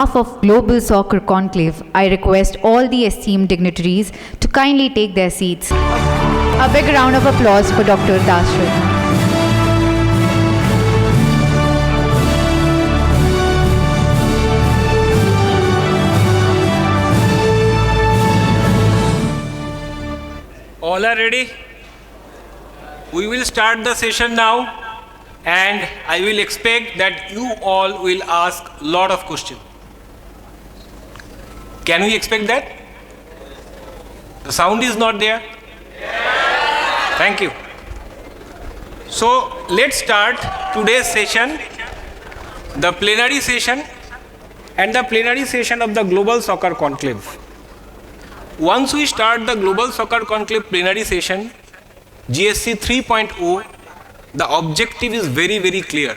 behalf of Global Soccer Conclave, I request all the esteemed dignitaries to kindly take their seats. A big round of applause for Dr. Dashrath. All are ready? We will start the session now, and I will expect that you all will ask a lot of questions. Can we expect that? The sound is not there? Thank you. So let's start today's session, the plenary session, and the plenary session of the Global Soccer Conclave. Once we start the Global Soccer Conclave plenary session, GSC 3.0, the objective is very, very clear.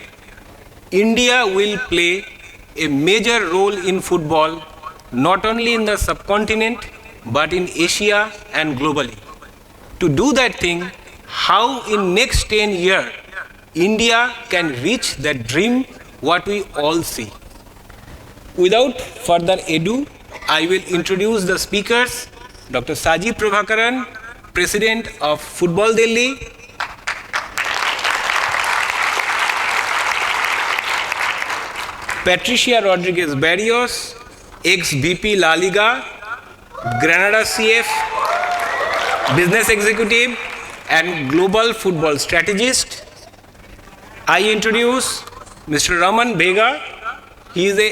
India will play a major role in football, not only in the subcontinent, but in Asia and globally. To do that thing, how in next 10 years, India can reach that dream what we all see. Without further ado, I will introduce the speakers. Dr. Saji Prabhakaran, President of Football Delhi. Patricia Rodriguez Barrios, ex-VP La Liga, Granada CF, Business Executive and Global Football Strategist. I introduce Mr. Raman Bega. He is an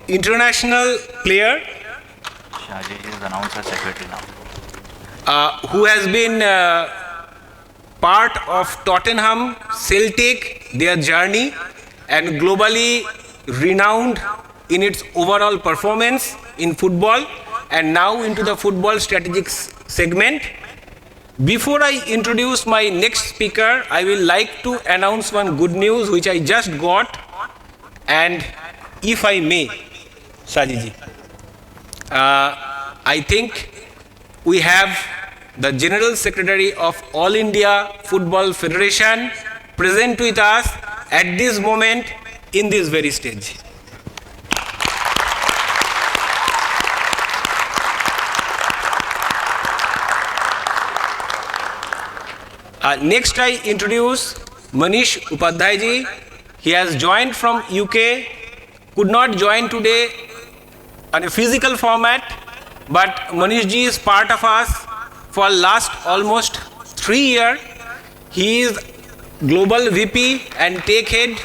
international player. Shaji is announcer secretary now. Who has been part of Tottenham, Celtic, their journey, and globally renowned in its overall performance in football, and now into the football strategic segment. Before I introduce my next speaker, I will like to announce one good news which I just got, and if I may, Sajiji, I think we have the General Secretary of All India Football Federation present with us at this moment in this very stage. Next I introduce Manish Upadhyay ji. He has joined from UK, could not join today on a physical format, but Manish ji is part of us for last almost 3 years. He is Global VP and Tech Head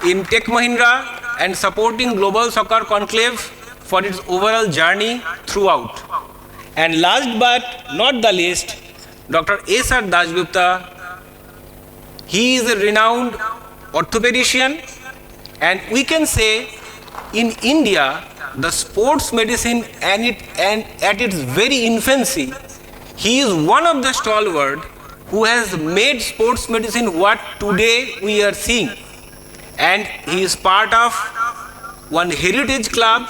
in Tech Mahindra and supporting Global Soccer Conclave for its overall journey throughout. And last but not the least, Dr. A.S.R. Dashgupta. He is a renowned orthopedician, and we can say in India, the sports medicine and at its very infancy, he is one of the stalwart who has made sports medicine what today we are seeing. And he is part of one heritage club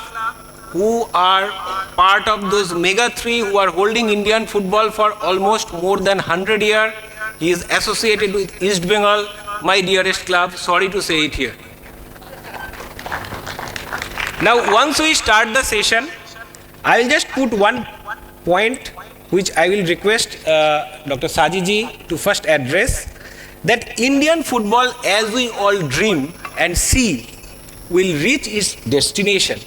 who are part of those mega 3 who are holding Indian football for almost more than 100 years. He is associated with East Bengal, my dearest club, sorry to say it here. Now, once we start the session, I will just put one point which I will request Dr. Saji ji to first address, that Indian football, as we all dream and see, will reach its destination.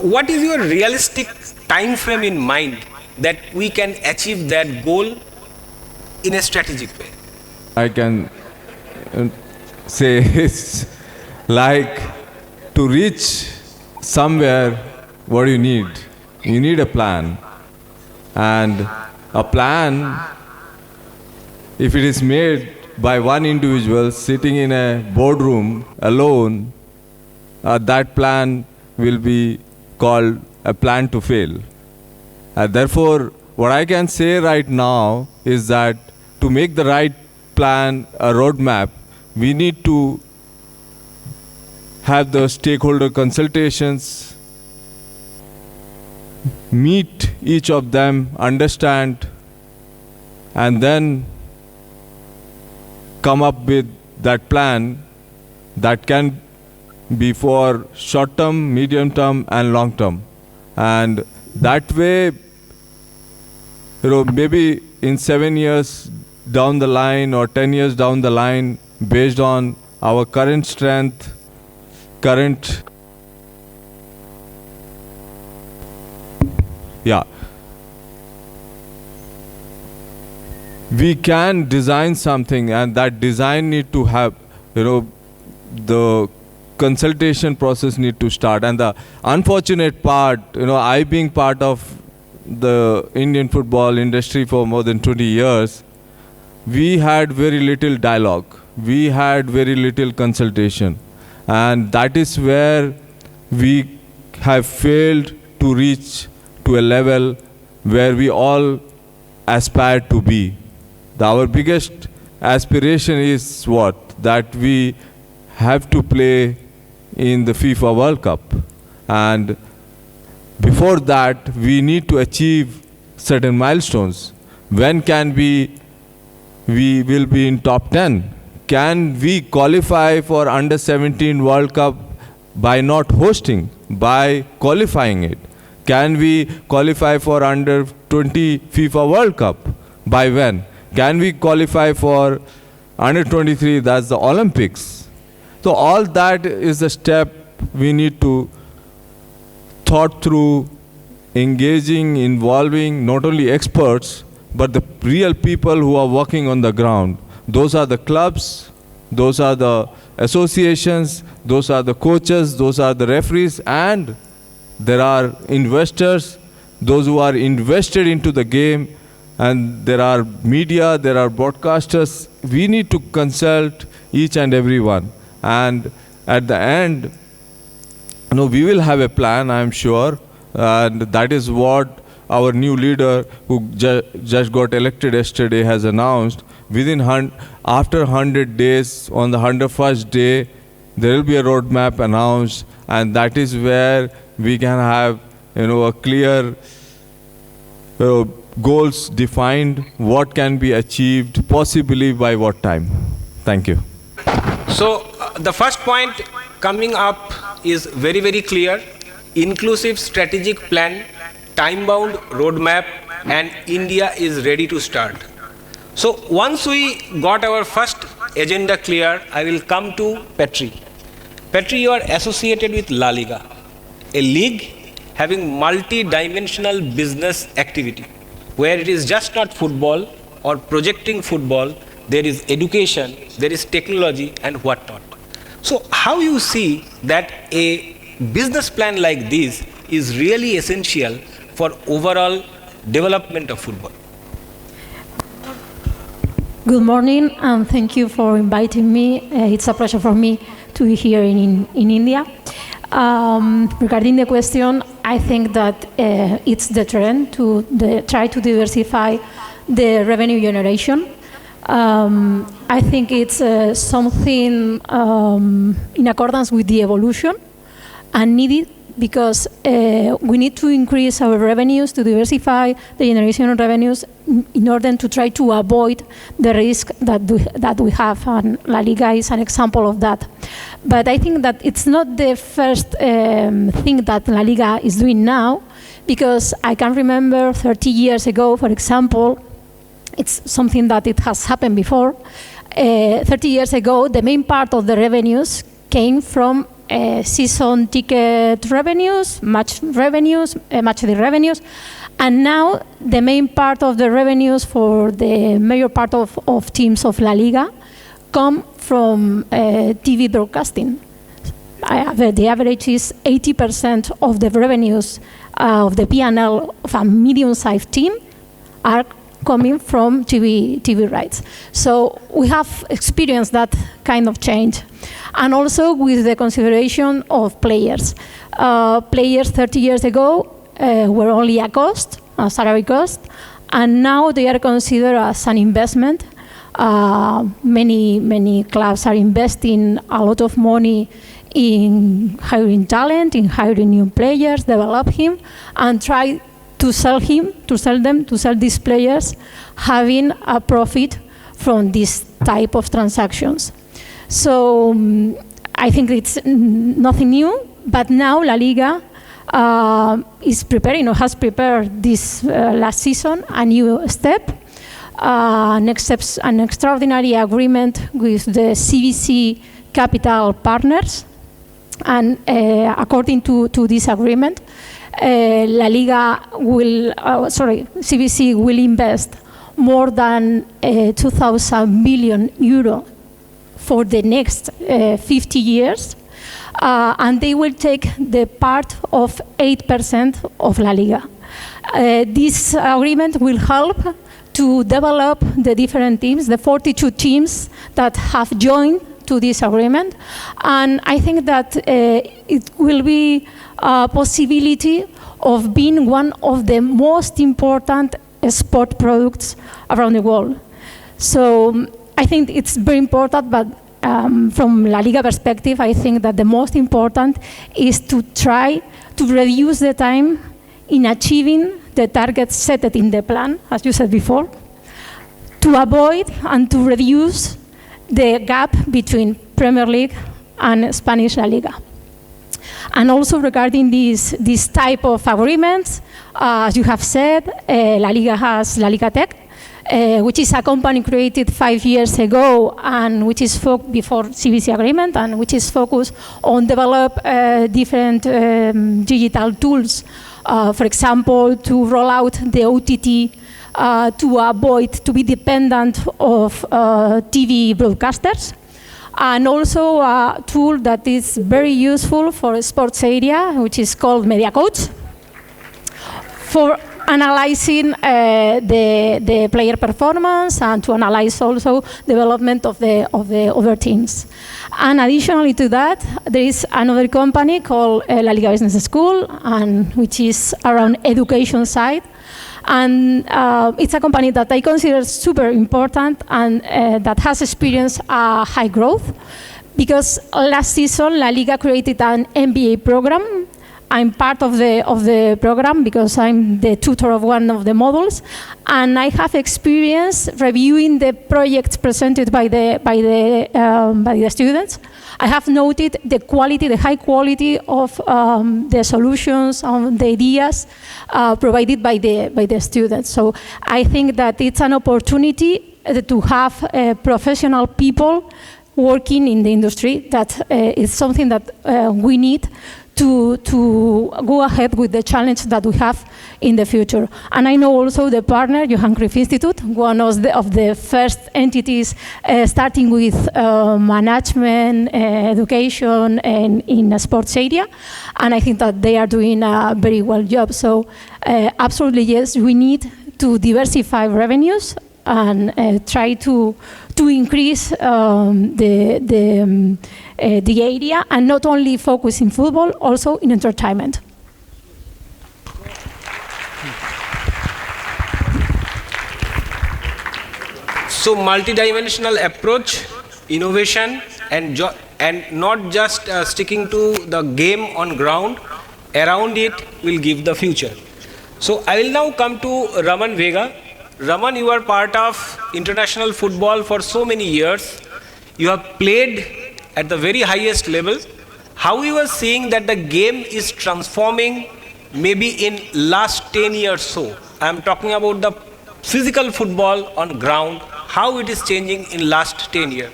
What is your realistic time frame in mind that we can achieve that goal in a strategic way? I can say it's like to reach somewhere, what do you need? You need a plan. And a plan, if it is made by one individual sitting in a boardroom alone, that plan will be called a plan to fail. Therefore, what I can say right now is that to make the right plan, a roadmap, we need to have the stakeholder consultations, meet each of them, understand, and then come up with that plan that can be for short term, medium term, and long term. And that way, maybe in 7 years down the line or 10 years down the line, based on our current strength, we can design something, and that design need to have, the consultation process need to start. And the unfortunate part, I being part of the Indian football industry for more than 20 years, we had very little dialogue. We had very little consultation. And that is where we have failed to reach to a level where we all aspire to be. Our biggest aspiration is what? That we have to play in the FIFA World Cup. And before that, we need to achieve certain milestones. When can we will be in top 10? Can we qualify for under 17 World Cup by not hosting, by qualifying it? Can we qualify for under 20 FIFA World Cup? By when? Can we qualify for under 23, that's the Olympics? So all that is a step we need to thought through, engaging, involving not only experts, but the real people who are working on the ground. Those are the clubs, those are the associations, those are the coaches, those are the referees, and there are investors, those who are invested into the game, and there are media, there are broadcasters. We need to consult each and every one. And at the end, we will have a plan, I'm sure, and that is what our new leader, who just got elected yesterday, has announced. After 100 days, on the 101st day, there will be a roadmap announced, and that is where we can have, a clear goals defined, what can be achieved, possibly by what time. Thank you. So the first point coming up is very, very clear. Inclusive strategic plan, time-bound roadmap, and India is ready to start. So once we got our first agenda clear, I will come to Petri. Petri, you are associated with La Liga, a league having multi-dimensional business activity, where it is just not football or projecting football, there is education, there is technology and whatnot. So how you see that a business plan like this is really essential for overall development of football? Good morning, and thank you for inviting me. It's a pleasure for me to be here in India. Regarding the question, I think that it's the trend to try to diversify the revenue generation. I think it's something in accordance with the evolution and needed, because we need to increase our revenues, to diversify the generation of revenues in order to try to avoid the risk that we have, and La Liga is an example of that. But I think that it's not the first thing that La Liga is doing now, because I can remember 30 years ago, for example, it's something that it has happened before. 30 years ago, the main part of the revenues came from season ticket revenues, match day revenues, and now the main part of the revenues for the major part of teams of La Liga come from TV broadcasting. The average is 80% of the revenues of the P&L of a medium-sized team are coming from TV rights. So we have experienced that kind of change. And also with the consideration of players. Players 30 years ago were only a cost, a salary cost, and now they are considered as an investment. Many clubs are investing a lot of money in hiring talent, in hiring new players, develop him, and try to sell these players, having a profit from this type of transactions. So I think it's nothing new, but now La Liga is preparing or has prepared this last season a new step. Next steps, an extraordinary agreement with the CVC capital partners. And according to this agreement, CVC will invest more than 2,000 million euro for the next 50 years, and they will take the part of 8% of La Liga. This agreement will help to develop the different teams, the 42 teams that have joined to this agreement, and I think that it will be a possibility of being one of the most important sport products around the world. So I think it's very important, but from La Liga perspective, I think that the most important is to try to reduce the time in achieving the targets set in the plan, as you said before, to avoid and to reduce the gap between Premier League and Spanish La Liga. And also regarding this type of agreements, as you have said, La Liga has La Liga Tech, which is a company created 5 years ago and which is before CVC agreement, and which is focused on develop different digital tools, for example, to roll out the OTT to avoid to be dependent of TV broadcasters, and also a tool that is very useful for sports area, which is called Media Coach, for analyzing the player performance and to analyze also development of the other teams. And additionally to that, there is another company called La Liga Business School, and which is around education side. And it's a company that I consider super important and that has experienced high growth, because last season La Liga created an MBA program. I'm part of the program because I'm the tutor of one of the modules, and I have experience reviewing the projects presented by the students. I have noted the quality, the high quality of the solutions, the ideas provided by the students. So I think that it's an opportunity to have professional people working in the industry. That is something that we need to go ahead with the challenge that we have in the future. And I know also the partner, Johan Cruyff Institute, one of the first entities starting with management, education, and in a sports area. And I think that they are doing a very well job. So absolutely yes, we need to diversify revenues and try to increase the area, and not only focus in football, also in entertainment. So multidimensional approach, innovation, and not just sticking to the game on ground, around it will give the future. So I will now come to Raman Vega. Raman, you are part of international football for so many years. You have played at the very highest level. How you are seeing that the game is transforming maybe in last 10 years so? I am talking about the physical football on ground, how it is changing in last 10 years.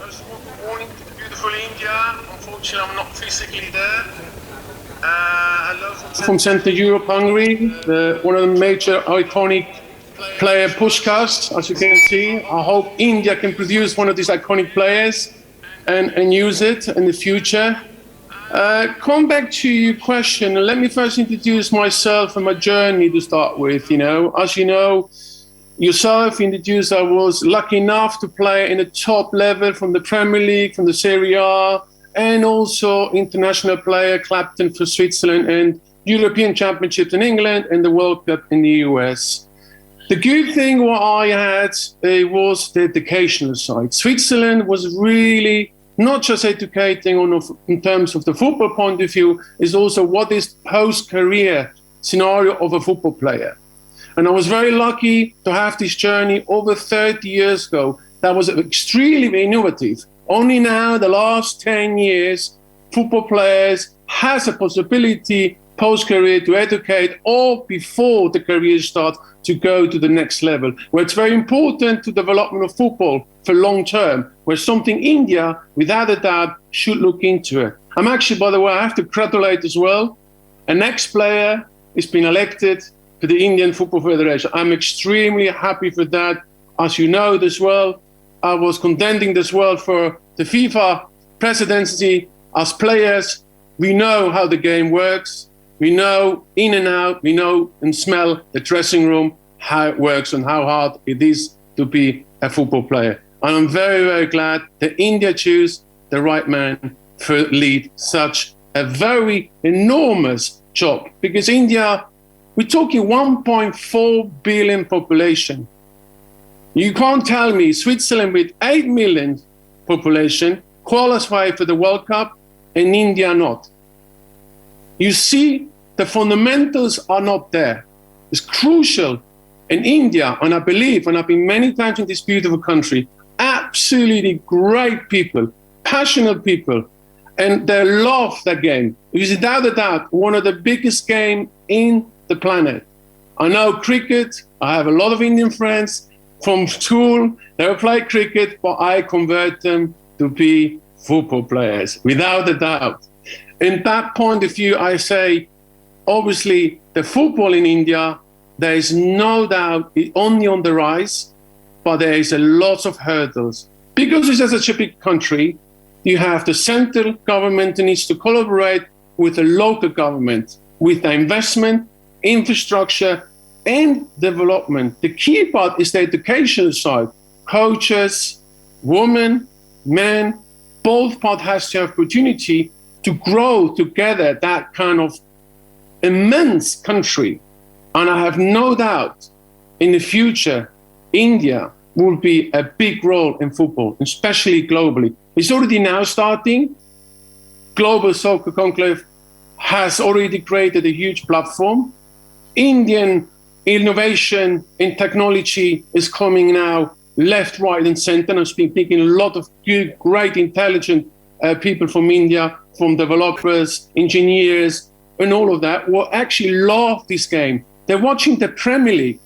First of all, good morning to beautiful India. Unfortunately, I'm not physically there. Hello from Central Europe, Hungary. One of the major iconic player Puskás, as you can see. I hope India can produce one of these iconic players and use it in the future. Come back to your question. Let me first introduce myself and my journey to start with. As you know, yourself introduced, I was lucky enough to play in the top level from the Premier League, from the Serie A, and also international player, captain for Switzerland, and European Championships in England, and the World Cup in the US. The good thing what I had was the educational side. Switzerland was really not just educating in terms of the football point of view, is also what is post-career scenario of a football player. And I was very lucky to have this journey over 30 years ago that was extremely innovative. Only now, the last 10 years, football players has a possibility post-career to educate or before the career starts to go to the next level, where it's very important to development of football for long term, where something India, without a doubt, should look into it. I'm actually, by the way, I have to congratulate as well, an ex-player has been elected to the Indian Football Federation. I'm extremely happy for that. As you know as well, I was contending as well for the FIFA presidency. As players, we know how the game works. We know in and out, we know and smell the dressing room, how it works and how hard it is to be a football player. And I'm very, very glad that India choose the right man to lead such a very enormous job. Because India, we're talking 1.4 billion population. You can't tell me Switzerland with 8 million population qualify for the World Cup and India not. You see, the fundamentals are not there. It's crucial in India, and I believe, and I've been many times in this beautiful country, absolutely great people, passionate people, and they love the game. It is without a doubt one of the biggest games in the planet. I know cricket, I have a lot of Indian friends from school, they play cricket, but I convert them to be football players, without a doubt. In that point of view, I say, obviously, the football in India, there is no doubt it's only on the rise, but there is a lot of hurdles. Because it's such a big country, you have the central government that needs to collaborate with the local government, with the investment, infrastructure, and development. The key part is the educational side. Coaches, women, men, both parts has to have opportunity to grow together that kind of immense country. And I have no doubt in the future, India will be a big role in football, especially globally. It's already now starting. Global Soccer Conclave has already created a huge platform. Indian innovation in technology is coming now left, right, and center. I've been picking a lot of good, great, intelligent people from India, from developers, engineers, and all of that, will actually love this game. They're watching the Premier League.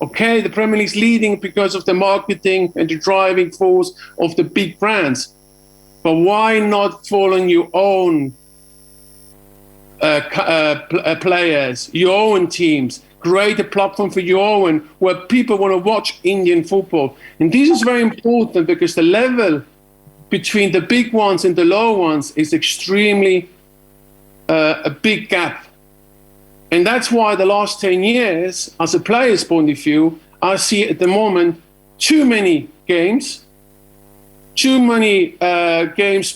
Okay, the Premier League is leading because of the marketing and the driving force of the big brands. But why not following your own players, your own teams? Create a platform for your own, where people want to watch Indian football. And this is very important because the level between the big ones and the low ones is extremely a big gap. And that's why the last 10 years, as a player's point of view, I see at the moment too many games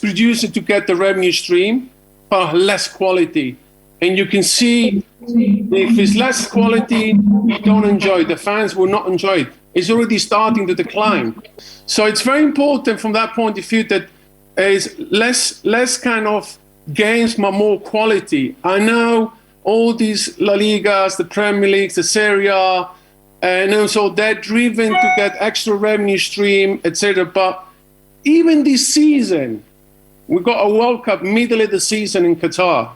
produced to get the revenue stream, but less quality. And you can see if it's less quality, you don't enjoy it. The fans will not enjoy it. It's already starting to decline. So it's very important from that point of view that there is less kind of games, but more quality. I know all these La Ligas, the Premier Leagues, the Serie A, and also they're driven to get extra revenue stream, etc. But even this season, we got a World Cup middle of the season in Qatar.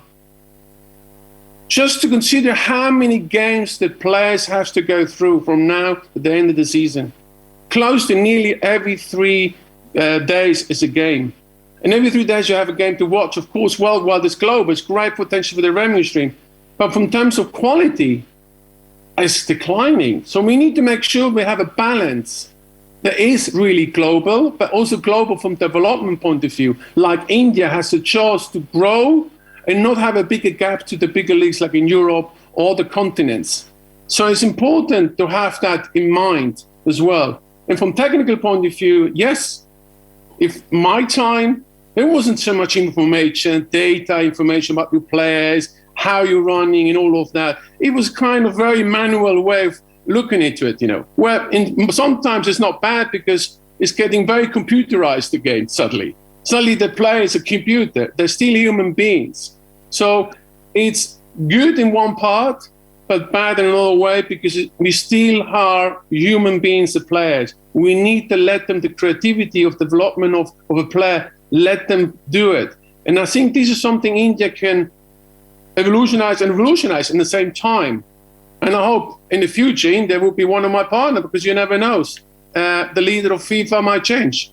Just to consider how many games that players have to go through from now to the end of the season. Close to nearly every 3 days is a game. And every 3 days you have a game to watch. Of course, worldwide, it's global, it's great potential for the revenue stream. But from terms of quality, it's declining. So we need to make sure we have a balance that is really global, but also global from development point of view. Like India has a chance to grow and not have a bigger gap to the bigger leagues like in Europe or the continents. So it's important to have that in mind as well. And from technical point of view, yes, if my time, there wasn't so much information, data information about your players, how you're running and all of that. It was kind of very manual way of looking into it, you know. Well, sometimes it's not bad because it's getting very computerized again suddenly. Suddenly the player is a computer. They're still human beings. So it's good in one part, but bad in another way because we still are human beings, the players. We need to let them, the creativity of development of a player, let them do it. And I think this is something India can evolutionize in the same time. And I hope in the future India will be one of my partners, because you never know. The leader of FIFA might change.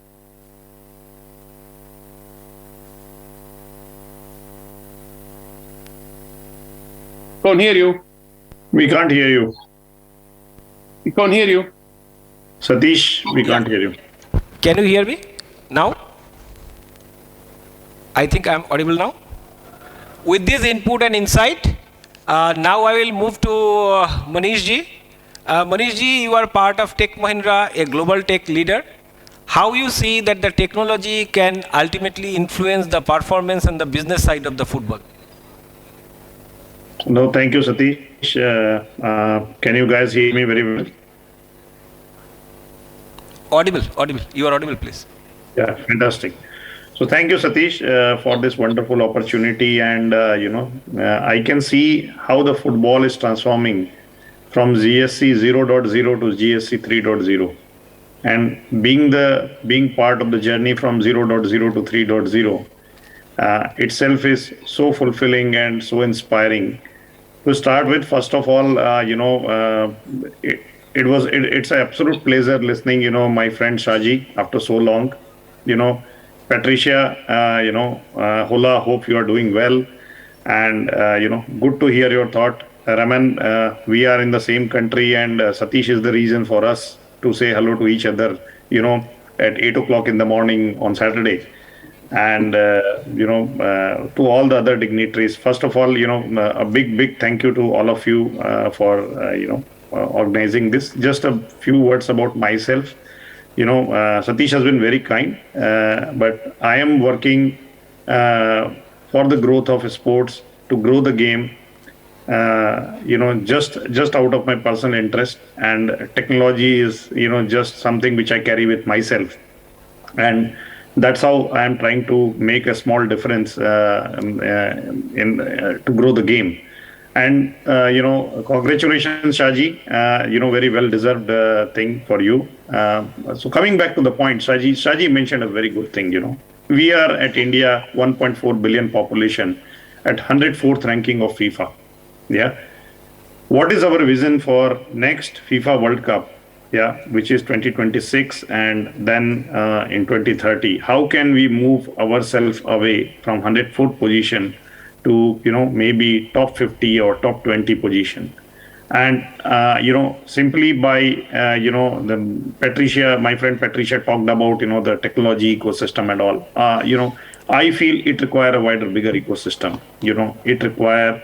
Can't hear you. We can't hear you. We can't hear you. Satish, we can't hear you. Can you hear me now? I think I'm audible now. With this input and insight, now I will move to Manish ji. Manish ji, you are part of Tech Mahindra, a global tech leader. How you see that the technology can ultimately influence the performance and the business side of the football? No, thank you, Satish. Can you guys hear me very well? Audible. You are audible, please. Yeah, fantastic. So thank you, Satish, for this wonderful opportunity. And, I can see how the football is transforming from GSC 0.0 to GSC 3.0. And being part of the journey from 0.0 to 3.0 itself is so fulfilling and so inspiring. To start with, first of all, it's an absolute pleasure listening, my friend Shaji after so long. Patricia, Hola, hope you are doing well. And, good to hear your thought. Raman, we are in the same country, and Satish is the reason for us to say hello to each other, at 8 o'clock in the morning on Saturday. And, to all the other dignitaries, first of all, a big thank you to all of you for, organizing this. Just a few words about myself. Satish has been very kind, but I am working for the growth of sports, to grow the game, just out of my personal interest. And technology is, just something which I carry with myself. And that's how I am trying to make a small difference to grow the game. And, congratulations, Shaji, very well deserved thing for you. So coming back to the point, Shaji mentioned a very good thing, We are at India, 1.4 billion population, at 104th ranking of FIFA. Yeah. What is our vision for next FIFA World Cup? Yeah, which is 2026 and then in 2030. How can we move ourselves away from 104th position to, maybe top 50 or top 20 position? And, simply by, my friend Patricia talked about, the technology ecosystem and all. I feel it requires a wider, bigger ecosystem. It requires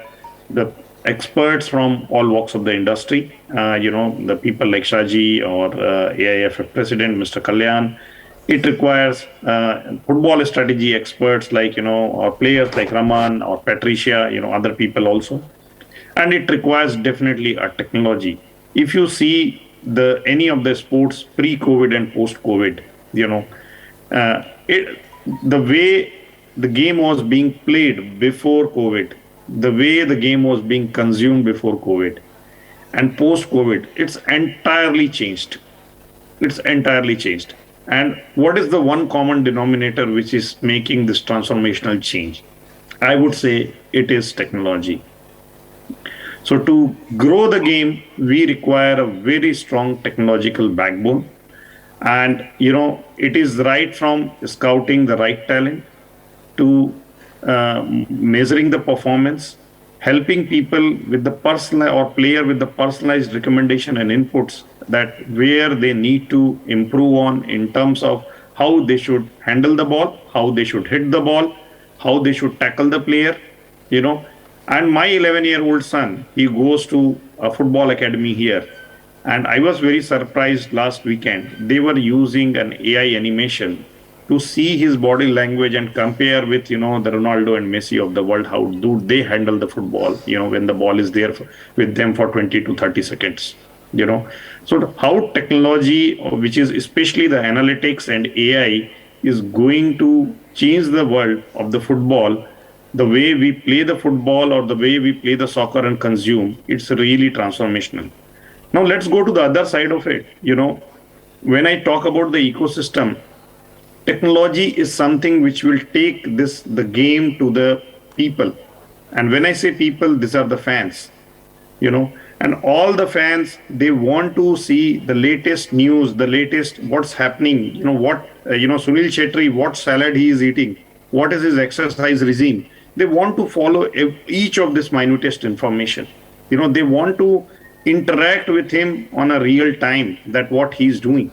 the experts from all walks of the industry, the people like Shaji or AIFF President, Mr. Kalyan. It requires football strategy experts like, or players like Raman or Patricia, other people also. And it requires definitely a technology. If you see any of the sports pre-COVID and post-COVID, the way the game was being played before COVID, the way the game was being consumed before COVID and post-COVID, it's entirely changed. And what is the one common denominator which is making this transformational change? I would say it is technology. So to grow the game, we require a very strong technological backbone. And, it is right from scouting the right talent to measuring the performance, helping people with the personal or player with the personalized recommendation and inputs that where they need to improve on in terms of how they should handle the ball, how they should hit the ball, how they should tackle the player, And my 11-year-old son, he goes to a football academy here. And I was very surprised last weekend. They were using an AI animation to see his body language and compare with, the Ronaldo and Messi of the world. How do they handle the football, when the ball is there with them for 20 to 30 seconds, So how technology, which is especially the analytics and AI, is going to change the world of the football the way we play the football or the way we play the soccer and consume, it's really transformational. Now let's go to the other side of it. When I talk about the ecosystem, technology is something which will take the game to the people. And when I say people, these are the fans. And all the fans, they want to see the latest news, the latest what's happening, Sunil Chetri, what salad he is eating, what is his exercise regime. They want to follow each of this minutest information. They want to interact with him on a real time, that what he's doing.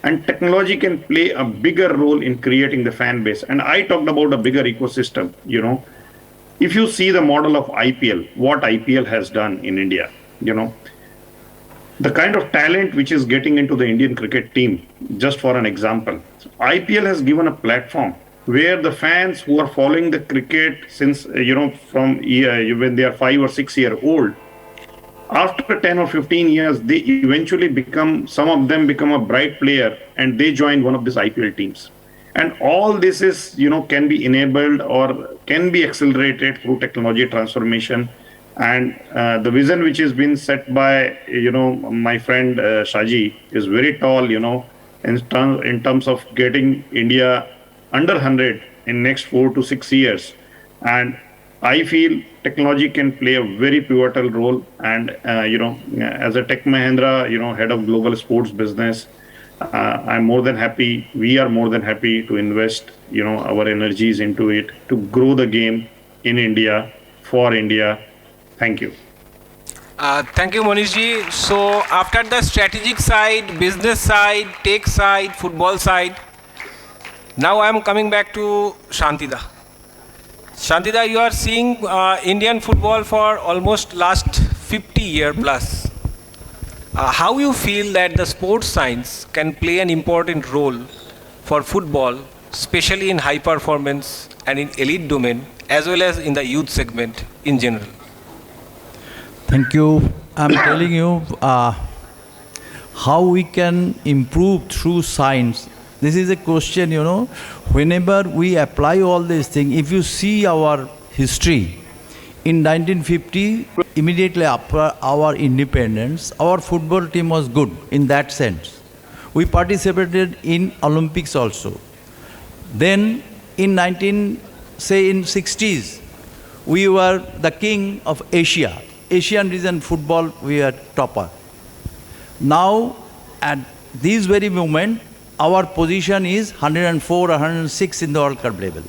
And technology can play a bigger role in creating the fan base. And I talked about a bigger ecosystem. If you see the model of IPL, what IPL has done in India, the kind of talent which is getting into the Indian cricket team, just for an example, IPL has given a platform where the fans who are following the cricket since, from when they are 5 or 6 years old, after 10 or 15 years, they eventually some of them become a bright player and they join one of these IPL teams. And all this is, can be enabled or can be accelerated through technology transformation. And the vision which has been set by, my friend Shaji is very tall, in terms of getting India under 100 in next 4 to 6 years. And I feel technology can play a very pivotal role. And, as a Tech Mahindra, head of global sports business, I'm more than happy. We are more than happy to invest, our energies into it to grow the game in India, for India. Thank you. Thank you, Manish ji. So after the strategic side, business side, tech side, football side, now I am coming back to Shantida. Shantida, you are seeing Indian football for almost last 50 years plus. How you feel that the sports science can play an important role for football, especially in high performance and in elite domain, as well as in the youth segment in general? Thank you. I'm telling you how we can improve through science. This is a question, whenever we apply all these things, if you see our history, in 1950, immediately after our independence, our football team was good in that sense. We participated in Olympics also. Then in 60s, we were the king of Asia. Asian region football, we are topper. Now, at this very moment, our position is 104 or 106 in the World Cup level.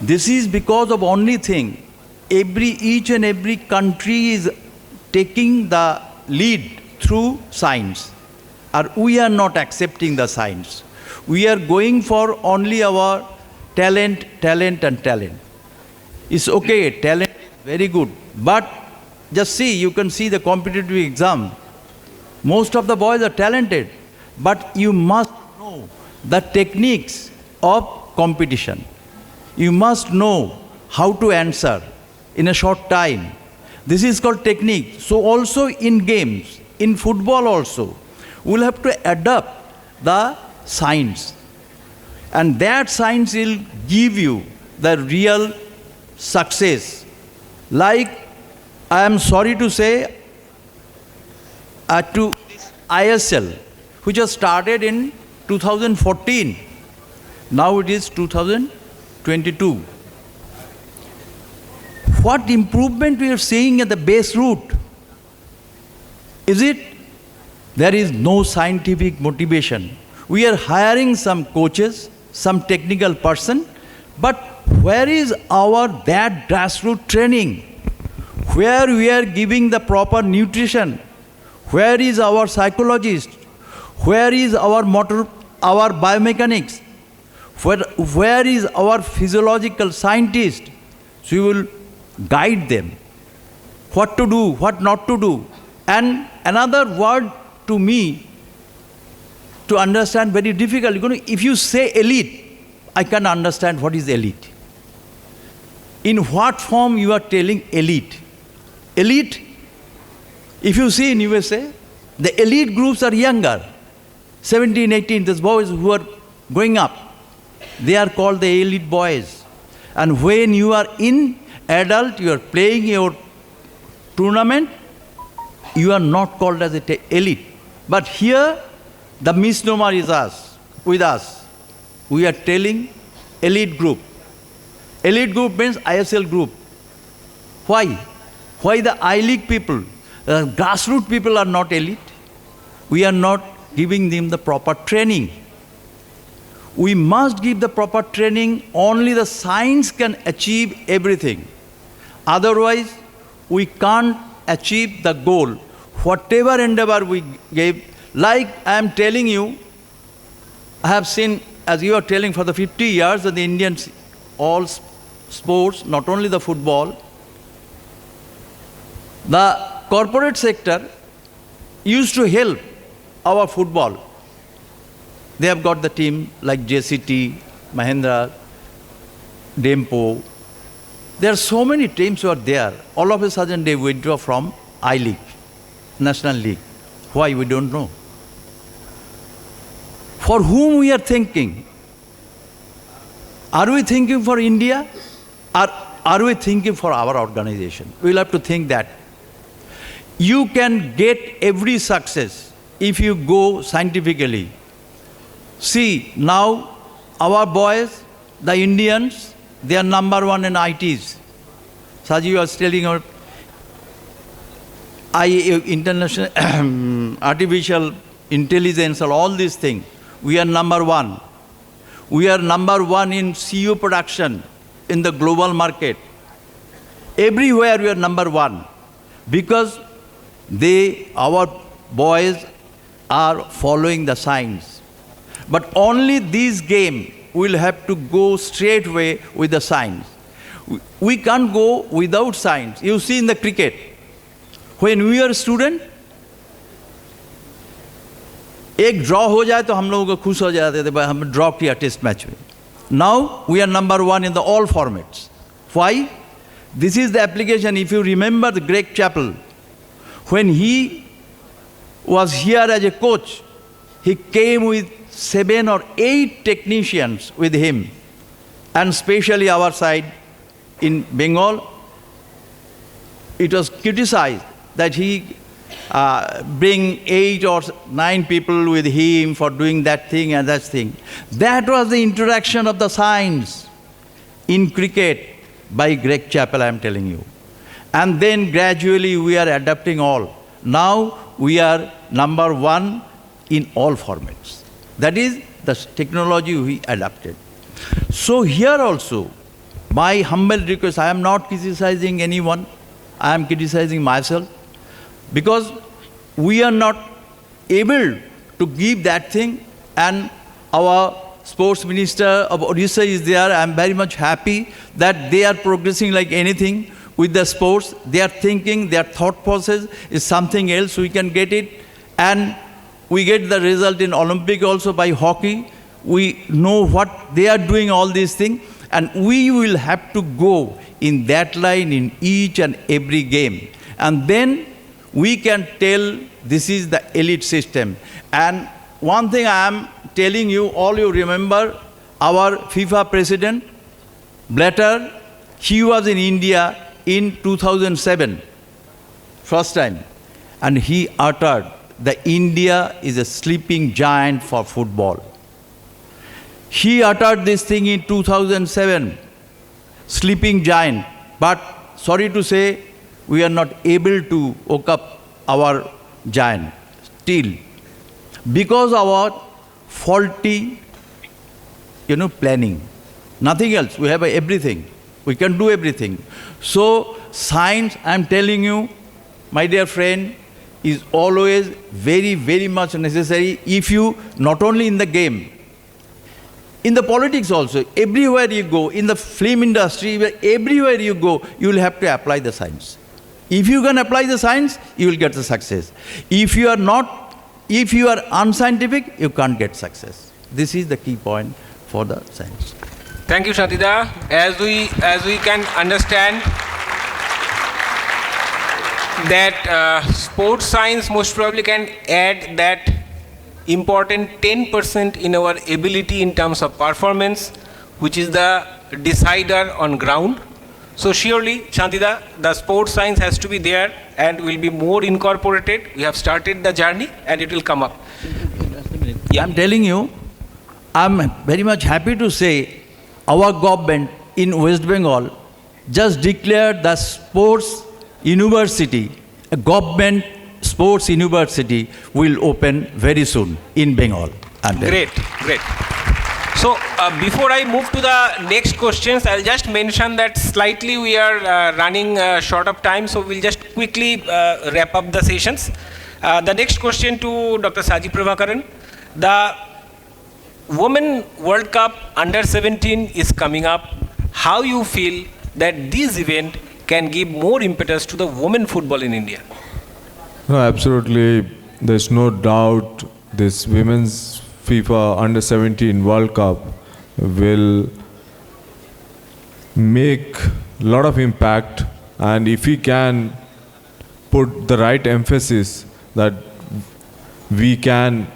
This is because of only thing, each and every country is taking the lead through science. Or we are not accepting the science. We are going for only our talent. It's okay, talent is very good. But just see, you can see the competitive exam. Most of the boys are talented. But you must know the techniques of competition. You must know how to answer in a short time. This is called technique. So also in games, in football also, we'll have to adapt the science. And that science will give you the real success. Like, I am sorry to say, to ISL, which was started in 2014. Now it is 2022. What improvement we are seeing at the base route? Is it? There is no scientific motivation. We are hiring some coaches, some technical person, but where is that grassroots training? Where we are giving the proper nutrition? Where is our psychologist? Where is our biomechanics? Where is our physiological scientist? So we will guide them. What to do, what not to do. And another word to me, to understand very difficult. If you say elite, I can understand what is elite. In what form you are telling elite? Elite, if you see in USA, the elite groups are younger. 17, 18, those boys who are growing up, they are called the elite boys. And when you are in adult, you are playing your tournament, you are not called as an elite. But here, the misnomer is with us. We are telling elite group. Elite group means ISL group. Why? Why the I-League people, the grassroots people are not elite? We are not giving them the proper training. We must give the proper training. Only the science can achieve everything. Otherwise, we can't achieve the goal. Whatever endeavor we gave, like I am telling you, I have seen, as you are telling, for the 50 years that the Indians, all sports, not only the football, the corporate sector used to help our football. They have got the team like JCT, Mahindra, Dempo. There are so many teams who are there. All of a sudden they withdraw from I-League, National League. Why? We don't know. For whom we are thinking? Are we thinking for India? Or are we thinking for our organization? We will have to think that. You can get every success if you go scientifically. See, now our boys, the Indians, they are number one in ITs. Saji was telling about international artificial intelligence and all these things. We are number one. We are number one in CO production in the global market. Everywhere we are number one because our boys are following the science. But only this game will have to go straight away with the science. We can't go without science. You see in the cricket, when we are student, एक draw हो जाए तो हम लोगों को खुश हो जाते थे भाई हम ड्रॉ किया टेस्ट मैच में. Now we are number one in the all formats. Why? This is the application. If you remember the Greg Chappell, when he was here as a coach, he came with 7 or 8 technicians with him, and especially our side in Bengal, it was criticized that he bring 8 or 9 people with him for doing that thing and that thing. That was the introduction of the science in cricket by Greg Chappell, I am telling you. And then gradually we are adapting all. Now we are number one in all formats. That is the technology we adapted. So here also, my humble request, I am not criticizing anyone, I am criticizing myself, because we are not able to give that thing, and our sports minister of Odisha is there. I am very much happy that they are progressing like anything with the sports. They are thinking, their thought process is something else. We can get it, and we get the result in Olympic also by hockey. We know what they are doing, all these things, and we will have to go in that line in each and every game. And then we can tell this is the elite system. And one thing I am telling you, all you remember, our FIFA president, Blatter, he was in India in 2007, first time, and he uttered that India is a sleeping giant for football. He uttered this thing in 2007, sleeping giant, but sorry to say, we are not able to wake up our giant still because of our faulty, planning. Nothing else. We have everything. We can do everything. So science, I am telling you, my dear friend, is always very, very much necessary if you, not only in the game, in the politics also, everywhere you go, in the film industry, everywhere you go, you will have to apply the science. If you can apply the science, you will get the success. If you are unscientific, you can't get success. This is the key point for the science. Thank you, Shantida. As we can understand that sports science most probably can add that important 10% in our ability in terms of performance, which is the decider on ground. So surely, Shantida, the sports science has to be there and will be more incorporated. We have started the journey and it will come up. Yeah. I'm telling you, I'm very much happy to say our government in West Bengal just declared the sports university, a government sports university will open very soon in Bengal. Great, great. So before I move to the next questions, I'll just mention that slightly we are running short of time, so we'll just quickly wrap up the sessions. The next question to Dr. Saji Prabhakaran. The Women World Cup Under 17 is coming up. How you feel that this event can give more impetus to the women football in India? No, absolutely. There's no doubt this women's FIFA Under 17 World Cup will make a lot of impact, and if we can put the right emphasis that we can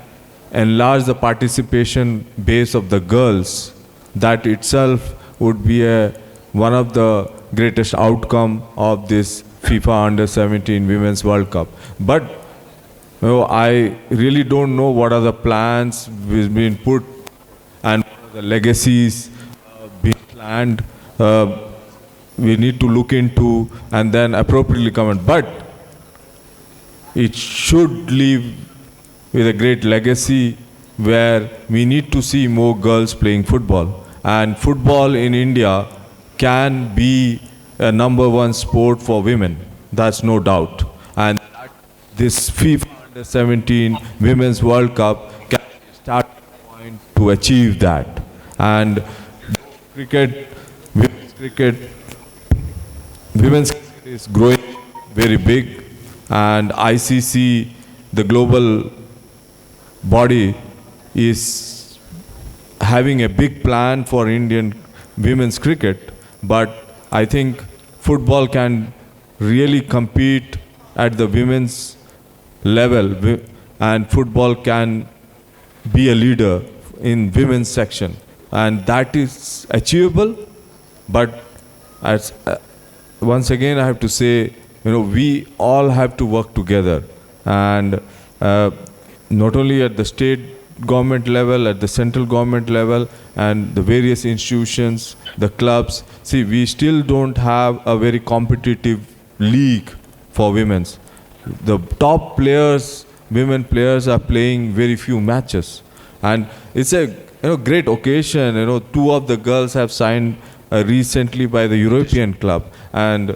enlarge the participation base of the girls, that itself would be one of the greatest outcome of this FIFA Under 17 Women's World Cup. But I really don't know what are the plans being put and what are the legacies being planned. We need to look into and then appropriately comment. But it should leave with a great legacy where we need to see more girls playing football. And football in India can be a #1 sport for women. That's no doubt. And this FIFA Under 17 Women's World Cup can start point to achieve that. And women's cricket is growing very big, and ICC, the global body, is having a big plan for Indian women's cricket. But I think football can really compete at the women's level, and football can be a leader in women's section, and that is achievable. But as once again I have to say, we all have to work together, and not only at the state government level, at the central government level, and the various institutions, the clubs. See, we still don't have a very competitive league for women's. The top players, women players, are playing very few matches, and it's a great occasion. 2 of the girls have signed recently by the European club, and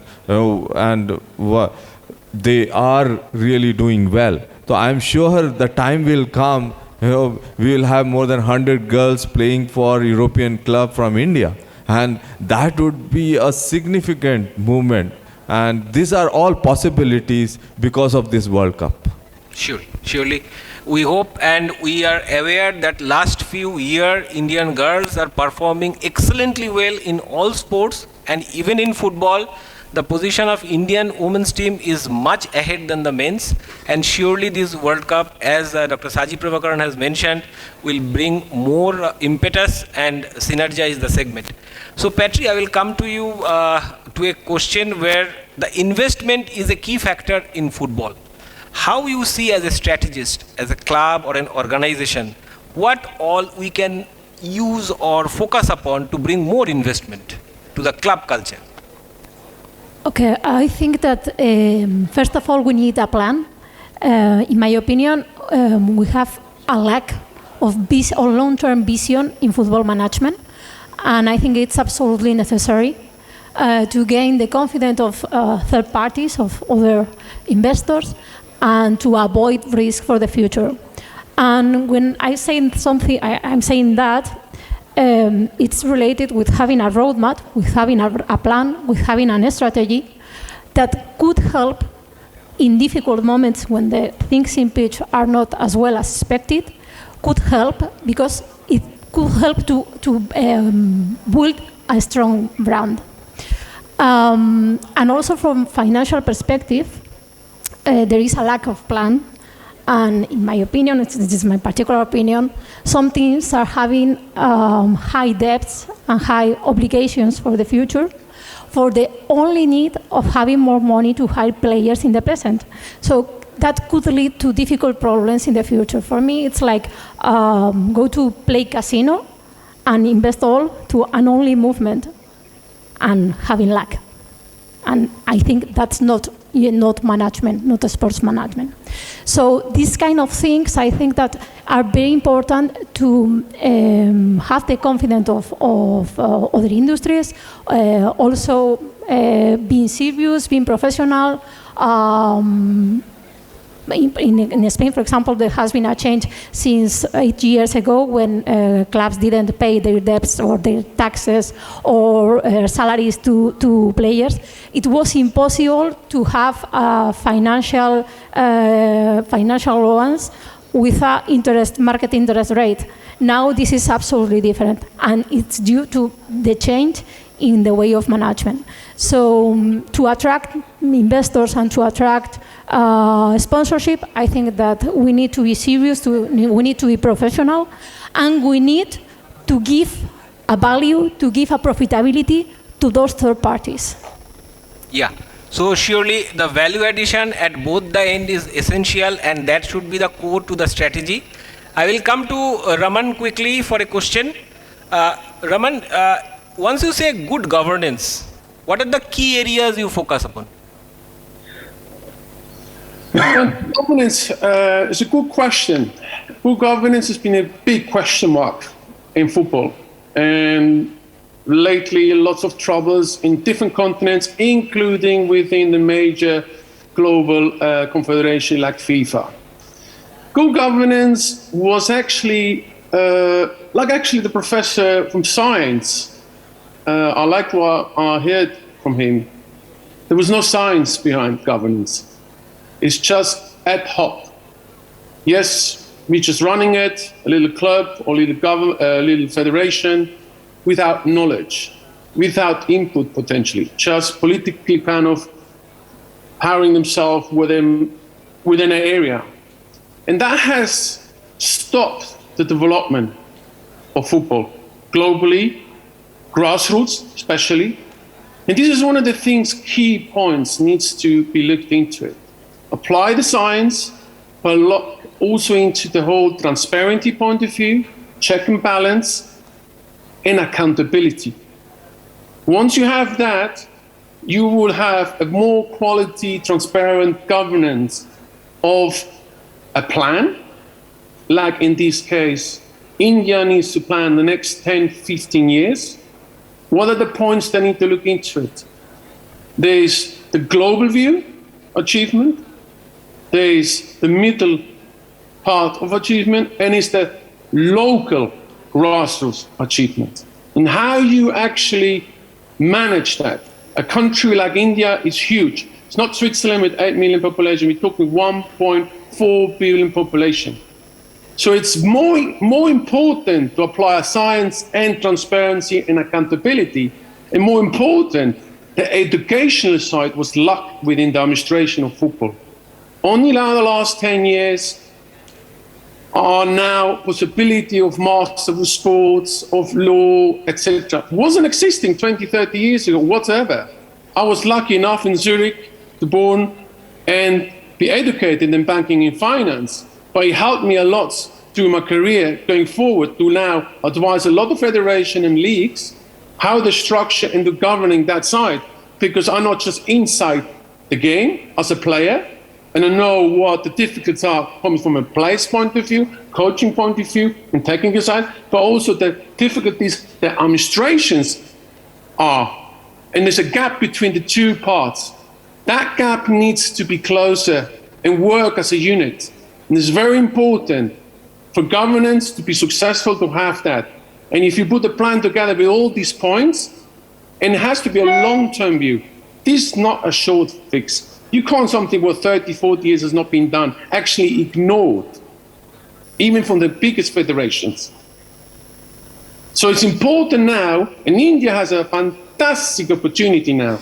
they are really doing well. So I'm sure the time will come. We will have more than 100 girls playing for European club from India, and that would be a significant movement. And these are all possibilities because of this World Cup. Surely. We hope and we are aware that last few years Indian girls are performing excellently well in all sports, and even in football. The position of Indian women's team is much ahead than the men's, and surely this World Cup, as Dr. Saji Prabhakaran has mentioned, will bring more impetus and synergize the segment. So Patri, I will come to you to a question where the investment is a key factor in football. How you see as a strategist, as a club or an organization, what all we can use or focus upon to bring more investment to the club culture? Okay, I think that first of all we need a plan. In my opinion, we have a lack of long-term vision in football management, and I think it's absolutely necessary to gain the confidence of third parties, of other investors, and to avoid risk for the future. And when I say something, I'm saying that it's related with having a roadmap, with having a plan, with having a strategy that could help in difficult moments when the things in pitch are not as well as expected, could help because it could help to build a strong brand. And also from financial perspective, there is a lack of plan. And in my opinion, this is my particular opinion, some teams are having high debts and high obligations for the future, for the only need of having more money to hire players in the present. So that could lead to difficult problems in the future. For me, it's like go to play casino and invest all to an only movement and having luck. And I think that's not management, not a sports management. So these kind of things, I think that are very important to have the confidence of other industries, also being serious, being professional. In Spain, for example, there has been a change since 8 years ago when clubs didn't pay their debts or their taxes or salaries to players. It was impossible to have financial loans with a market interest rate. Now this is absolutely different, and it's due to the change in the way of management. So to attract investors and to attract sponsorship, I think that we need to be serious, we need to be professional, and we need to give a value, to give a profitability to those third parties. Yeah. So surely the value addition at both the end is essential, and that should be the core to the strategy. I will come to Raman quickly for a question. Raman, once you say good governance, what are the key areas you focus upon? Governance is a good question. Good governance has been a big question mark in football. And lately, lots of troubles in different continents, including within the major global confederation like FIFA. Good governance was actually, the professor from science. I liked what I heard from him. There was no science behind governance. It's just ad hoc. Yes, we're just running it, a little club or a little federation, without knowledge, without input potentially, just politically kind of powering themselves within an area. And that has stopped the development of football globally, grassroots especially. And this is one of the things, key points needs to be looked into it. Apply the science, but look also into the whole transparency point of view, check and balance, and accountability. Once you have that, you will have a more quality, transparent governance of a plan. Like in this case, India needs to plan the next 10, 15 years. What are the points they need to look into it? There's the global view, achievement. There's the middle part of achievement, and it's the local grassroots achievement. And how you actually manage that. A country like India is huge. It's not Switzerland with 8 million population. We're talking 1.4 billion population. So it's more important to apply science and transparency and accountability. And more important, the educational side was lacked within the administration of football. Only now the last 10 years are now possibility of masters of sports, of law, etc. Wasn't existing 20, 30 years ago, whatever. I was lucky enough in Zurich to born and be educated in banking and finance, but it helped me a lot through my career going forward to now advise a lot of federations and leagues how to structure and to governing that side, because I'm not just inside the game as a player, and I know what the difficulties are coming from a player's point of view, coaching point of view, and technical side, but also the difficulties that administrations are. And there's a gap between the two parts. That gap needs to be closer and work as a unit. And it's very important for governance to be successful to have that. And if you put a plan together with all these points, and it has to be a long-term view. This is not a short fix. You can't something what 30, 40 years has not been done, actually ignored, even from the biggest federations. So it's important now, and India has a fantastic opportunity now.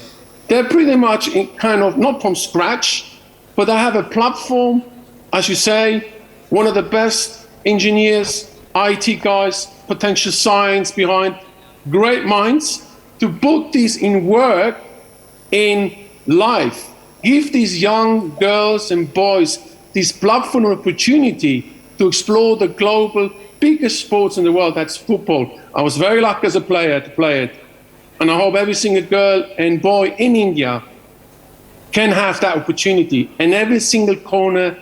They're pretty much kind of not from scratch, but they have a platform, as you say, one of the best engineers, IT guys, potential science behind, great minds to put this in work in life. Give these young girls and boys this platform opportunity to explore the global biggest sports in the world, that's football. I was very lucky as a player to play it. And I hope every single girl and boy in India can have that opportunity in every single corner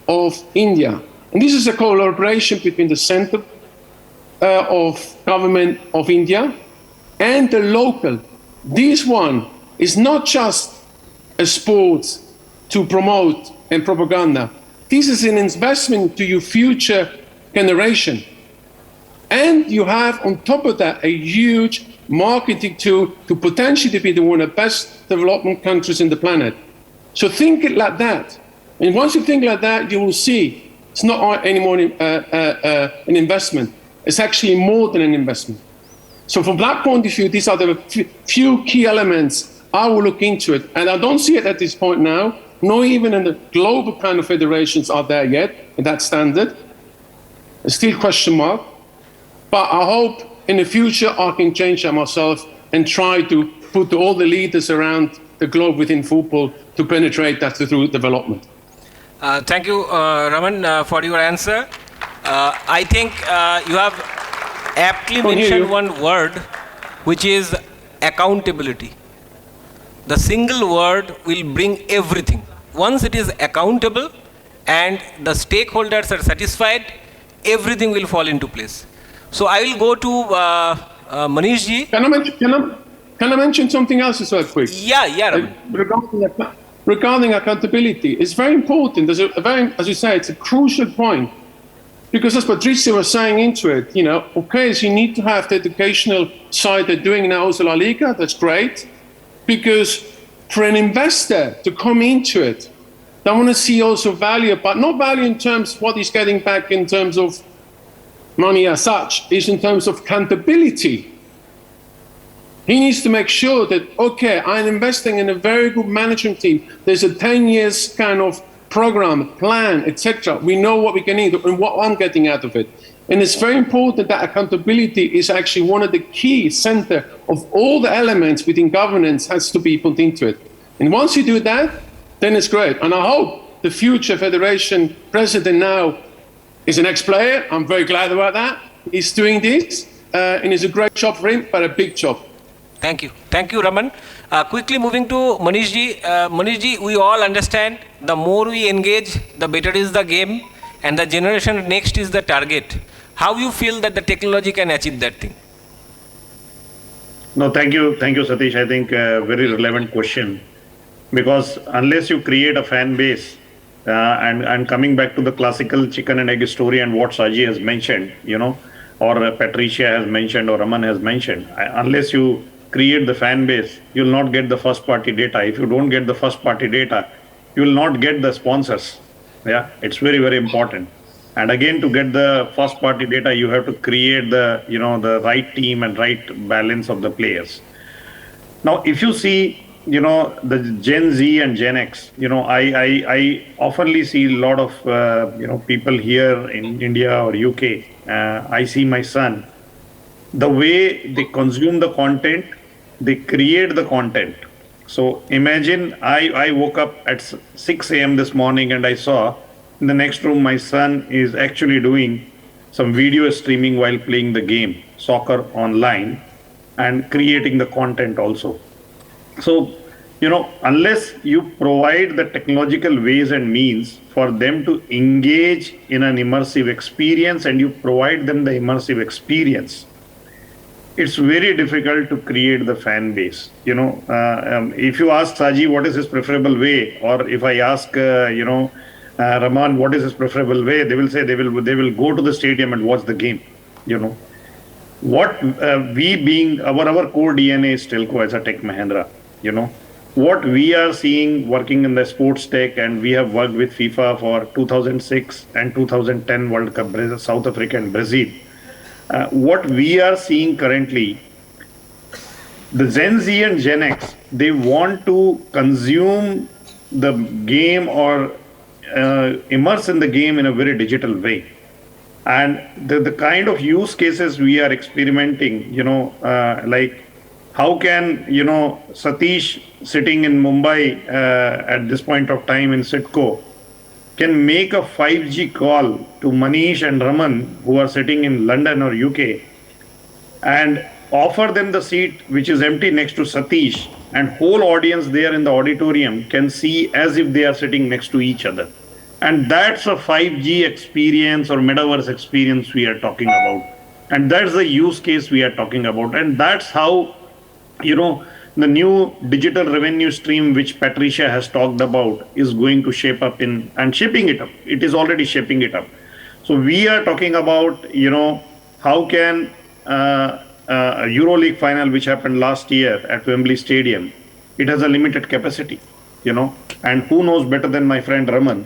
of India. And this is a collaboration between the center of government of India and the local. This one is not just a sport to promote and propaganda. This is an investment to your future generation. And you have on top of that a huge marketing tool to potentially be one of the best development countries in the planet. So think it like that. And once you think like that, you will see it's not anymore an investment. It's actually more than an investment. So from that point of view, these are the few key elements I will look into it. And I don't see it at this point now, nor even in the global kind of federations are there yet, in that standard. It's still question mark. But I hope in the future I can change that myself and try to put all the leaders around the globe within football to penetrate that through development. Thank you, Raman, for your answer. I think you have aptly mentioned one word, which is accountability. The single word will bring everything. Once it is accountable and the stakeholders are satisfied, everything will fall into place. So I will go to Manish ji. Can I mention something else as well, quick? Yeah. Regarding accountability, it's very important. There's as you say, it's a crucial point. Because as Patricia was saying into it, okay, so you need to have the educational side they're doing now, also La Liga, that's great. Because for an investor to come into it, they want to see also value, but not value in terms of what he's getting back in terms of money as such, is in terms of accountability. He needs to make sure that, okay, I'm investing in a very good management team. There's a 10 years kind of program, plan, etc. We know what we can need and what I'm getting out of it. And it's very important that accountability is actually one of the key center of all the elements within governance has to be put into it. And once you do that, then it's great. And I hope the future federation president now is an ex-player. I'm very glad about that. He's doing this, and it's a great job for him, but a big job. Thank you, Raman. Quickly moving to Manish ji. Manish ji, we all understand the more we engage, the better is the game, and the generation next is the target. How you feel that the technology can achieve that thing? No, thank you, Satish. I think a very relevant question, because unless you create a fan base, and coming back to the classical chicken and egg story and what Saji has mentioned, or Patricia has mentioned, or Raman has mentioned, unless you create the fan base, you'll not get the first party data. If you don't get the first party data, you will not get the sponsors. Yeah, it's very, very important. And again, to get the first party data, you have to create the, the right team and right balance of the players. Now, if you see, the Gen Z and Gen X, I oftenly see a lot of, people here in India or UK. I see my son, the way they consume the content, they create the content. So imagine I woke up at 6 a.m. this morning and I saw in the next room my son is actually doing some video streaming while playing the game, soccer online, and creating the content also. So, unless you provide the technological ways and means for them to engage in an immersive experience and you provide them the immersive experience, it's very difficult to create the fan base. If you ask Saji what is his preferable way, or if I ask, Raman what is his preferable way, they will say they will go to the stadium and watch the game. What we being our core DNA is telco as a Tech Mahindra. What we are seeing working in the sports tech, and we have worked with FIFA for 2006 and 2010 World Cup, South Africa and Brazil. What we are seeing currently, the Gen Z and Gen X, they want to consume the game or immerse in the game in a very digital way. And the kind of use cases we are experimenting, like how can, Satish sitting in Mumbai at this point of time in Sitco can make a 5G call to Manish and Raman who are sitting in London or UK and offer them the seat which is empty next to Satish, and whole audience there in the auditorium can see as if they are sitting next to each other. And that's a 5G experience or metaverse experience we are talking about. And that's the use case we are talking about. And that's how, the new digital revenue stream which Patricia has talked about is going to shape up and shaping it up. It is already shaping it up. So we are talking about, how can a EuroLeague final which happened last year at Wembley Stadium, it has a limited capacity, and who knows better than my friend Raman,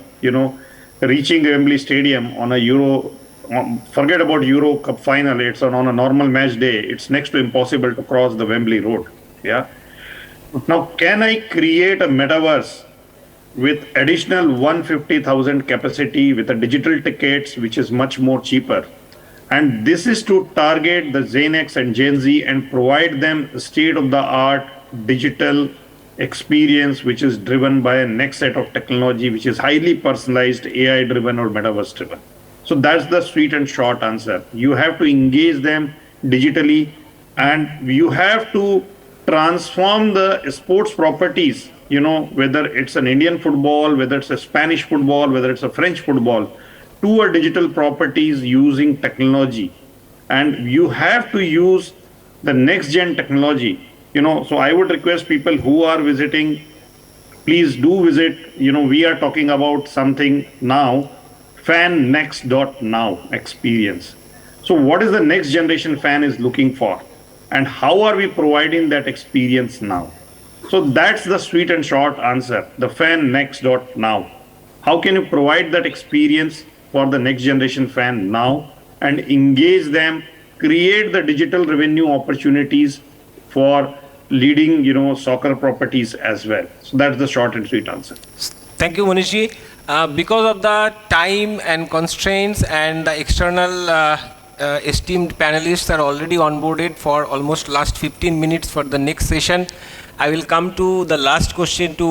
reaching Wembley Stadium on a forget about Euro Cup final, it's on a normal match day, it's next to impossible to cross the Wembley Road. Yeah. Now, can I create a metaverse with additional 150,000 capacity with a digital tickets, which is much more cheaper? And this is to target the Gen X and Gen Z and provide them state-of-the-art digital experience, which is driven by a next set of technology, which is highly personalized, AI-driven or metaverse-driven. So that's the sweet and short answer. You have to engage them digitally, and you have to transform the sports properties, whether it's an Indian football, whether it's a Spanish football, whether it's a French football, to a digital properties using technology. And you have to use the next gen technology, so I would request people who are visiting, please do visit, we are talking about something now, fannext.now experience. So what is the next generation fan is looking for? And how are we providing that experience now? So that's the sweet and short answer, the fannext.now. How can you provide that experience for the next generation fan now and engage them, create the digital revenue opportunities for leading, soccer properties as well? So that's the short and sweet answer. Thank you, Manishji. Because of the time and constraints and the external esteemed panelists are already onboarded for almost last 15 minutes for the next session, I will come to the last question to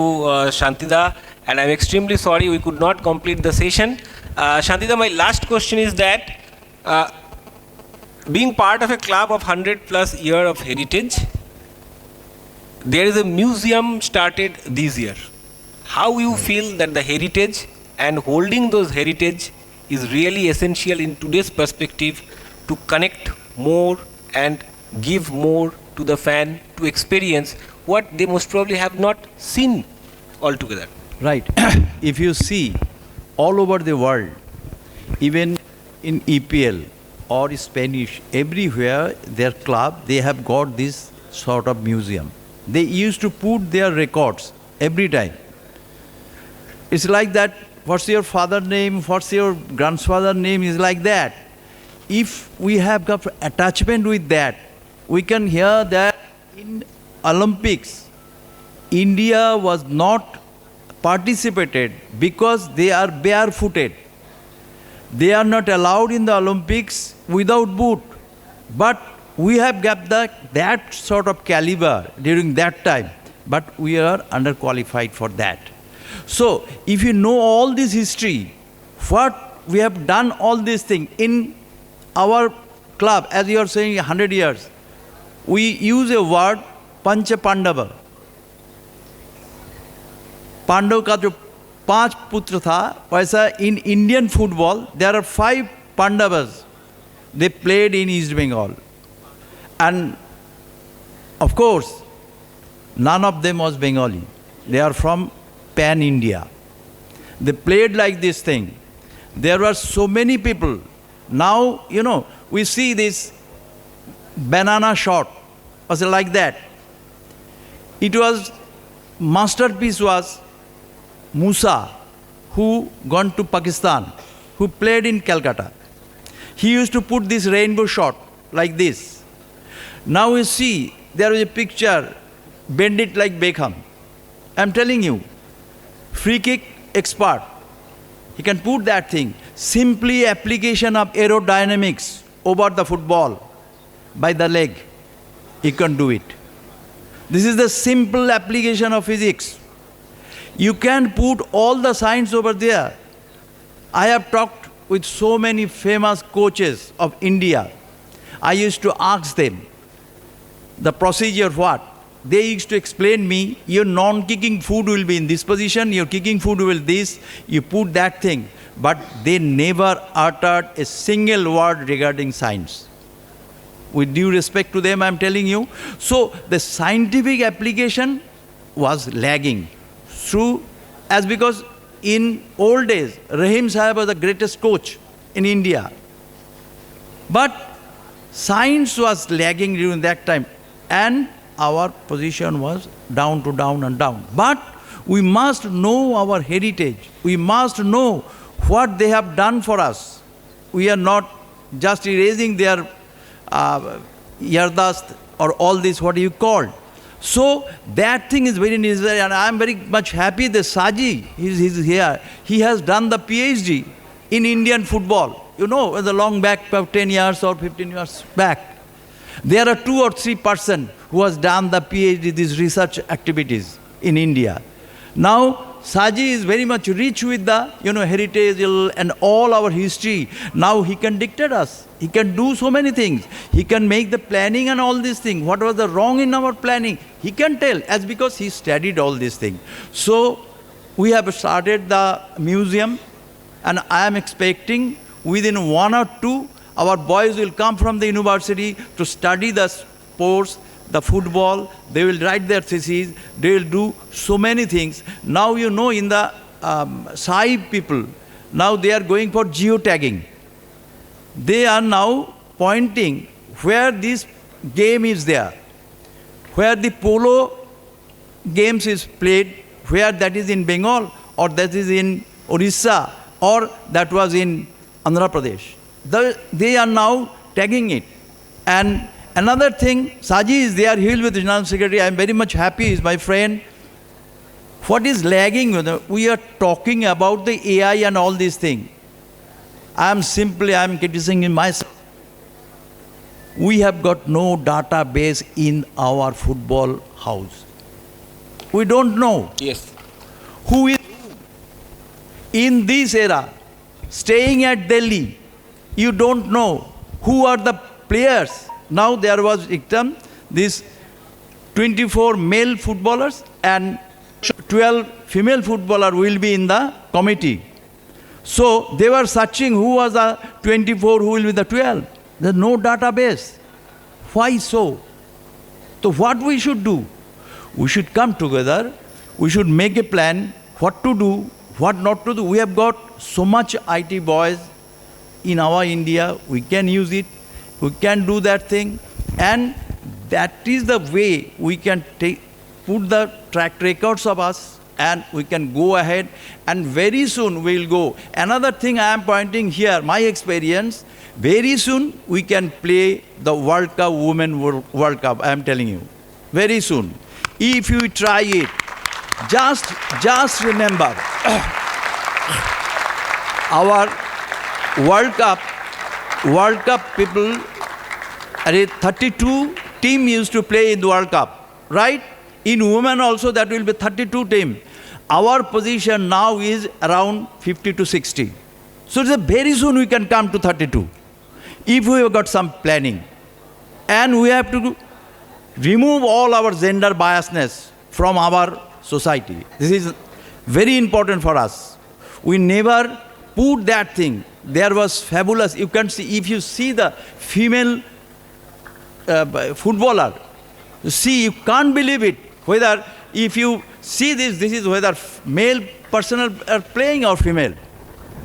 Shantida, and I'm extremely sorry we could not complete the session. Shantida, my last question is that being part of a club of 100+ year of heritage, there is a museum started this year. How you feel that the heritage and holding those heritage is really essential in today's perspective to connect more and give more to the fan to experience what they most probably have not seen altogether. Right. If you see all over the world, even in EPL or Spanish, everywhere their club, they have got this sort of museum. They used to put their records every time. It's like that, what's your father's name, what's your grandfather's name, is like that. If we have got attachment with that, we can hear that in Olympics, India was not participated because they are barefooted. They are not allowed in the Olympics without boot. But we have got that sort of caliber during that time, but we are underqualified for that. So, if you know all this history, what we have done all these things in our club, as you are saying 100 years, we use a word, Pancha Pandava. Pandava का जो 5 पुत्र था, वैसा in Indian football there are 5 Pandavas. They played in East Bengal, and of course none of them was Bengali. They are from Pan India. They played like this thing. There were so many people. Now we see this banana shot was like that. It was masterpiece was Musa, who gone to Pakistan, who played in Calcutta. He used to put this rainbow shot like this. Now you see, there is a picture, bend it like Beckham. I'm telling you, free kick expert. He can put that thing. simply application of aerodynamics over the football by the leg. You can do it. This is the simple application of physics. You can put all the science over there. I have talked with so many famous coaches of India. I used to ask them the procedure what? They used to explain me, your non-kicking foot will be in this position, your kicking foot will this, you put that thing. But they never uttered a single word regarding science. With due respect to them, I'm telling you. So the scientific application was lagging through, as because in old days, Rahim Sahib was the greatest coach in India. But science was lagging during that time, and our position was down to down and down. But we must know our heritage. We must know what they have done for us. We are not just erasing their yardast or all this, what you call. So that thing is very necessary, and I am very much happy that Saji is here. He has done the PhD in Indian football. You know, the long back, 10 years or 15 years back. There are 2 or 3 persons who has done the PhD, these research activities in India. Now, Saji is very much rich with the, heritage and all our history. Now he can dictate us. He can do so many things. He can make the planning and all these things. What was the wrong in our planning? He can tell, as because he studied all these things. So we have started the museum, and I am expecting within 1 or 2, our boys will come from the university to study the sports, the football. They will write their theses. They will do so many things. Now, in the Sai people, now they are going for geotagging. They are now pointing where this game is there, where the polo games is played, where that is in Bengal, or that is in Orissa, or that was in Andhra Pradesh. They are now tagging it. And another thing, Saji is there, he will be the General Secretary. I am very much happy, he is my friend. What is lagging? We are talking about the AI and all these things. I am criticizing myself. We have got no database in our football house. We don't know. Yes. Who is in this era, staying at Delhi. You don't know who are the players. Now there was these 24 male footballers and 12 female footballers will be in the committee. So they were searching who was the 24, who will be the 12. There's no database. Why so? So what we should do? We should come together. We should make a plan what to do, what not to do. We have got so much IT boys in our India. We can use it. We can do that thing. And that is the way we can put the track records of us, and we can go ahead, and very soon we will go. Another thing I am pointing here, my experience, very soon we can play the World Cup, Women World Cup, I am telling you. Very soon. If you try it, just remember, our World Cup people, 32 team used to play in the World Cup, right? In women also that will be 32 team. Our position now is around 50 to 60. So very soon we can come to 32 if we have got some planning. And we have to remove all our gender biasness from our society. This is very important for us. We never put that thing. There was fabulous, you can see, if you see the female footballer, see, you can't believe it. Whether, if you see this is whether male person are playing or female.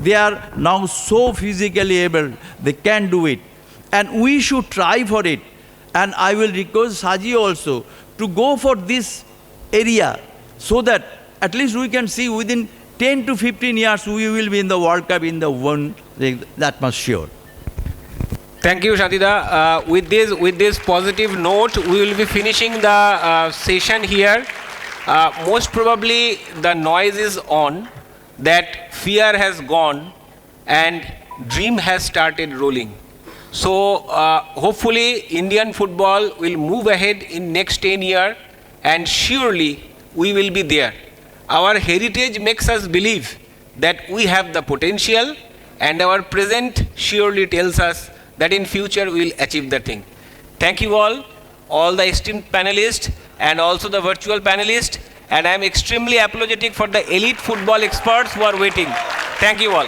They are now so physically able, they can do it. And we should try for it. And I will request Saji also to go for this area so that at least we can see within 10 to 15 years we will be in the World Cup in the one, that much sure. Thank you, Shatida. With this positive note, we will be finishing the session here. Most probably the noise is on, that fear has gone, and dream has started rolling. So hopefully Indian football will move ahead in next 10 years, and surely we will be there. Our heritage makes us believe that we have the potential, and our present surely tells us that in future we will achieve the thing. Thank you all the esteemed panelists and also the virtual panelists, and I am extremely apologetic for the elite football experts who are waiting. Thank you all.